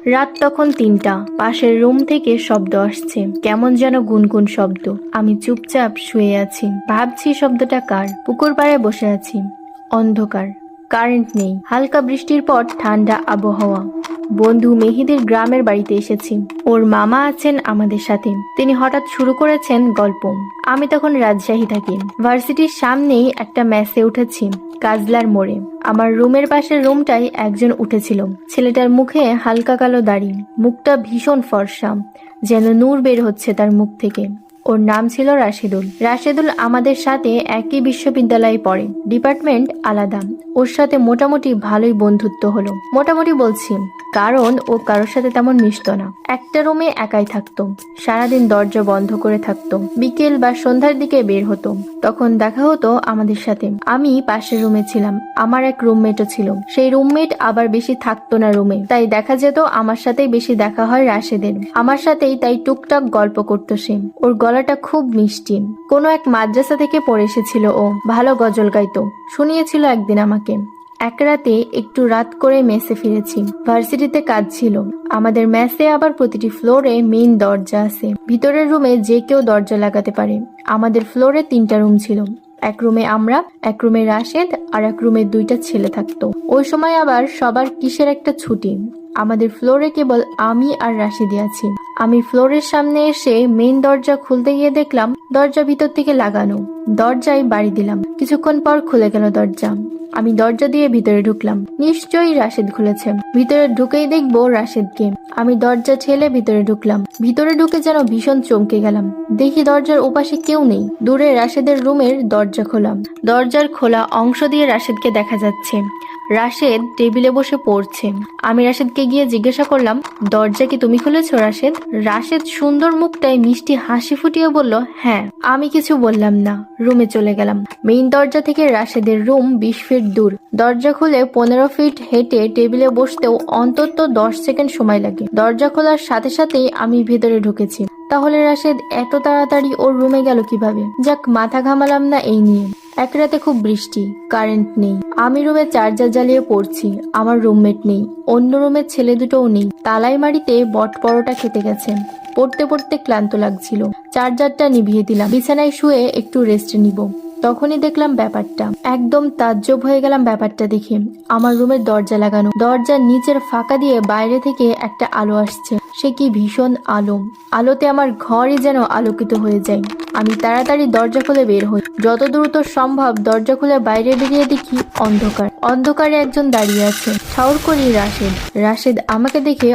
রাত তখন ৩টা। পাশের রুম থেকে শব্দ আসছে, কেমন যেন গুনগুন শব্দ। আমি চুপচাপ শুয়ে আছি, ভাবছি শব্দটা কার। পুকুর পাড়ে বসে আছি, অন্ধকার, কারেন্ট নেই, হালকা বৃষ্টির পর ঠান্ডা আবহাওয়া। বন্ধু মেহিদির গ্রামের বাড়িতে এসেছি। ওর মামা আছেন আমাদের সাথে। তিনি হঠাৎ শুরু করেছেন গল্প। আমি তখন রাজশাহী থাকি। ভার্সিটির সামনেই একটা মেসে উঠেছি, কাজলার মোড়ে। আমার রুমের পাশের রুমটাই একজন উঠেছিল। ছেলেটার মুখে হালকা কালো দাড়ি, মুখটা ভীষণ ফর্সা, যেন নূর বের হচ্ছে তার মুখ থেকে। ওর নাম ছিল রাশেদুল। রাশেদুল আমাদের সাথে একই বিশ্ববিদ্যালয়ে পড়ে, ডিপার্টমেন্ট আলাদা। ওর সাথে মোটামুটি ভালোই বন্ধুত্ব হলো। মোটামুটি বলছি, কারণ ও কারোর সাথে তেমন মিশতো না। একটা রুমে একাই থাকতো, সারাদিন দরজা বন্ধ করে থাকতো। বিকেল বা সন্ধ্যার দিকে বের হতো, তখন দেখা হতো আমাদের সাথে। আমি পাশের রুমে ছিলাম, আমার এক রুমমেটও ছিল। সেই রুমমেট আবার বেশি থাকতো না রুমে, তাই দেখা যেত আমার সাথেই বেশি দেখা হয় রাশেদের। আমার সাথেই তাই টুকটাক গল্প করতো সে। ওর গলাটা খুব মিষ্টি। কোনো এক মাদ্রাসা থেকে পড়ে এসেছিল ও, ভালো গজল গাইতো। শুনিয়েছিল একদিন আমাকে। এক রাতে একটু রাত করে মেসে ফিরেছি, ভার্সিটিতে কাজ ছিল। আমাদের মেসে আবার প্রতিটি ফ্লোরে মেইন দরজা আছে। ভিতরের রুমে যে কেউ দরজা লাগাতে পারে। আমাদের ফ্লোরে 3টা রুম ছিল। এক রুমে আমরা, এক রুমে রাশেদ, আর এক রুমে 2টা ছেলে থাকতো। ওই সময় আবার সবার কিসের একটা ছুটি। আমাদের ফ্লোরে কেবল আমি আর রাশেদি আছি। আমি ফ্লোরের সামনে এসে মেইন দরজা খুলতে গিয়ে দেখলাম দরজা ভিতর থেকে লাগানো। দরজায় বাড়ি দিলাম, কিছুক্ষণ পর খুলে গেল দরজা। আমি দরজা দিয়ে ভিতরে ঢুকলাম। নিশ্চয়ই রাশেদ খুলেছে। ভিতরে ঢুকেই দেখবো রাশেদকে। আমি দরজা ঠেলে ভিতরে ঢুকলাম। ভিতরে ঢুকে যেন ভীষণ চমকে গেলাম। দেখি দরজার ওপাশে কেউ নেই। দূরে রাশেদের রুমের দরজা খোলা। দরজার খোলা অংশ দিয়ে রাশেদকে দেখা যাচ্ছে। রাশেদ টেবিলে বসে পড়ছে। আমি রাশেদকে গিয়ে জিজ্ঞাসা করলাম, দরজা কি তুমি খুলেছো রাশেদ? রাশেদ সুন্দর মুখটায় মিষ্টি হাসি ফুটিয়ে বলল, হ্যাঁ। আমি কিছু বললাম না, রুমে চলে গেলাম। মেইন দরজা থেকে রাশেদের রুম 20 ফিট দূর। দরজা খুলে 15 ফিট হেঁটে টেবিলে বসতেও অন্তত 10 সেকেন্ড সময় লাগে। দরজা খোলার সাথে সাথেই আমি ভেতরে ঢুকেছি। তাহলে রাশেদ এত তাড়াতাড়ি ওর রুমে গেল কিভাবে? যাক, মাথা ঘামালাম না এই নিয়ে। এক রাতে খুব বৃষ্টি, কারেন্ট নেই। আমি রুমে চার্জার জ্বালিয়ে পড়ছি। আমার রুমমেট নেই, অন্য রুমের ছেলে দুটোও নেই। তালাই মারিতে বট পরোটা খেতে গেছে। পড়তে পড়তে ক্লান্ত লাগছিল, চার্জারটা নিভিয়ে দিলাম। বিছানায় শুয়ে একটু রেস্ট নিব। তখনই দেখলাম ব্যাপারটা, একদম তাজ্জব হয়ে গেলাম ব্যাপারটা দেখে। আমার রুমের দরজা লাগানো, দরজার নিচের ফাঁকা দিয়ে বাইরে থেকে একটা আলো আসছে। সে কি ভীষণ আলো! আলোতে আমার ঘরই যেন আলোকিত হয়ে যায়। আমি তাড়াতাড়ি দরজা খুলে বের হই। যত দ্রুত সম্ভব দরজা খুলে বাইরে বেরিয়ে দেখি অন্ধকার। অন্ধকারে একজন দাঁড়িয়ে আছে, ঠাউর করি রাশেদ। রাশেদ আমাকে দেখে